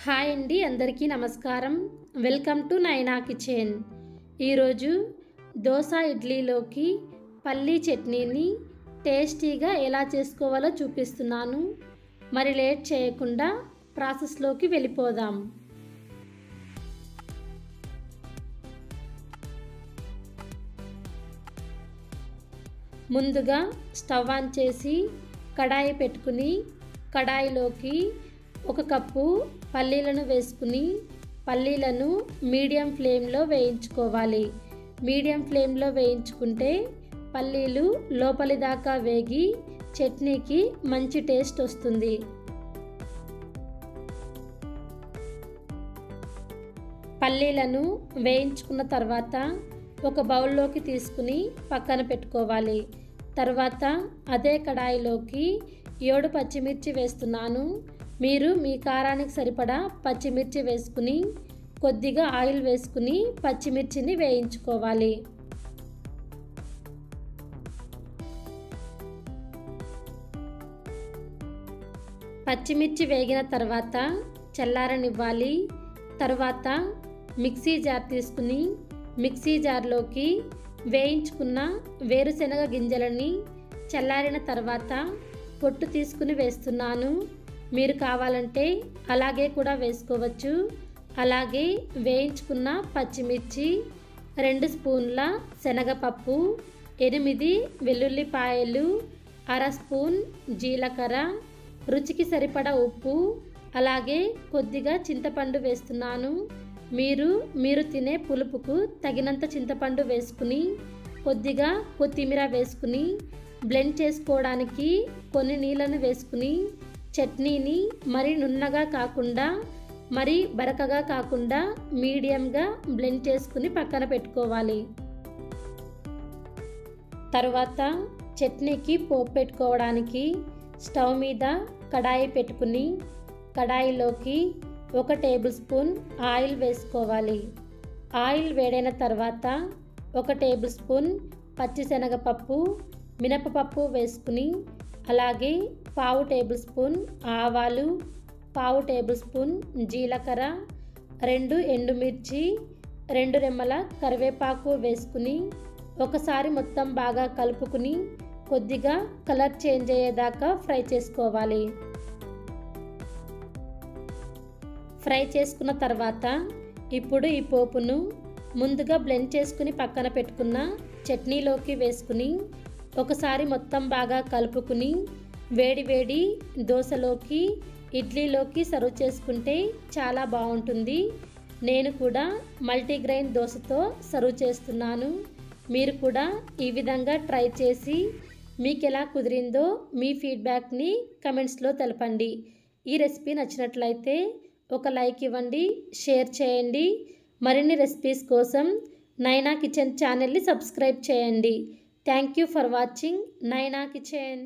Hi అండి, అందరికీ నమస్కారం. వెల్కమ్ టు నైనా కిచెన్. ఈరోజు దోశ ఇడ్లీలోకి పల్లీ చట్నీని టేస్టీగా ఎలా చేసుకోవాలో చూపిస్తున్నాను. మరి లేట్ చేయకుండా ప్రాసెస్లోకి వెళ్ళిపోదాం. ముందుగా స్టవ్ ఆన్ చేసి కడాయి పెట్టుకుని కడాయిలోకి 1 కప్పు పల్లీలను వేసుకుని పల్లీలను మీడియం ఫ్లేమ్లో వేయించుకోవాలి. మీడియం ఫ్లేమ్లో వేయించుకుంటే పల్లీలు లోపలి దాకా వేగి చట్నీకి మంచి టేస్ట్ వస్తుంది. పల్లీలను వేయించుకున్న తర్వాత ఒక బౌల్లోకి తీసుకుని పక్కన పెట్టుకోవాలి. తర్వాత అదే కడాయిలోకి 7 పచ్చిమిర్చి వేస్తున్నాను. మీరు మీ కారానికి సరిపడా పచ్చిమిర్చి వేసుకుని కొద్దిగా ఆయిల్ వేసుకుని పచ్చిమిర్చిని వేయించుకోవాలి. పచ్చిమిర్చి వేగిన తర్వాత చల్లారనివ్వాలి. తర్వాత మిక్సీ జార్ తీసుకుని మిక్సీ జార్లోకి వేయించుకున్న వేరుశనగ గింజలని చల్లారిన తర్వాత పొట్టు తీసుకుని వేస్తున్నాను. మీరు కావాలంటే అలాగే కూడా వేసుకోవచ్చు. అలాగే వేయించుకున్న పచ్చిమిర్చి, 2 స్పూన్ల శనగపప్పు, 8 వెల్లుల్లిపాయలు, 1/2 స్పూన్ జీలకర్ర, రుచికి సరిపడా ఉప్పు, అలాగే కొద్దిగా చింతపండు వేస్తున్నాను. మీరు తినే పులుపుకు తగినంత చింతపండు వేసుకుని కొద్దిగా కొత్తిమీర వేసుకుని బ్లెండ్ చేసుకోవడానికి కొన్ని నీళ్ళను వేసుకుని చట్నీని మరీ నున్నగా కాకుండా మరీ బరకగా కాకుండా మీడియంగా బ్లెండ్ చేసుకుని పక్కన పెట్టుకోవాలి. తర్వాత చట్నీకి పోపు పెట్టుకోవడానికి స్టవ్ మీద కడాయి పెట్టుకుని కడాయిలోకి 1 టేబుల్ స్పూన్ ఆయిల్ వేసుకోవాలి. ఆయిల్ వేడైన తర్వాత 1 టేబుల్ స్పూన్ పచ్చిశనగపప్పు, మినపపప్పు వేసుకుని అలాగే 1/2 టేబుల్ స్పూన్ ఆవాలు, 1/2 టేబుల్ స్పూన్ జీలకర్ర, 2 ఎండుమిర్చి, 2 రెమ్మల కరివేపాకు వేసుకుని ఒకసారి మొత్తం బాగా కలుపుకుని కొద్దిగా కలర్ చేంజ్ అయ్యేదాకా ఫ్రై చేసుకోవాలి. ఫ్రై చేసుకున్న తర్వాత ఇప్పుడు ఈ పోపును ముందుగా బ్లెండ్ చేసుకుని పక్కన పెట్టుకున్న చట్నీలోకి వేసుకుని ఒకసారి మొత్తం బాగా కలుపుకుని వేడి దోశలోకి ఇడ్లీలోకి సర్వ్ చేసుకుంటే చాలా బాగుంటుంది. నేను కూడా మల్టీగ్రెయిన్ దోశతో సర్వ్ చేస్తున్నాను. మీరు కూడా ఈ విధంగా ట్రై చేసి మీకు ఎలా కుదిరిందో మీ ఫీడ్బ్యాక్ని కమెంట్స్లో తెలపండి. ఈ రెసిపీ నచ్చినట్లయితే ఒక లైక్ ఇవ్వండి, షేర్ చేయండి. మరిన్ని రెసిపీస్ కోసం నైనా కిచెన్ ఛానల్ని సబ్స్క్రైబ్ చేయండి. థ్యాంక్ యూ ఫర్ వాచింగ్ నైనా కిచెన్.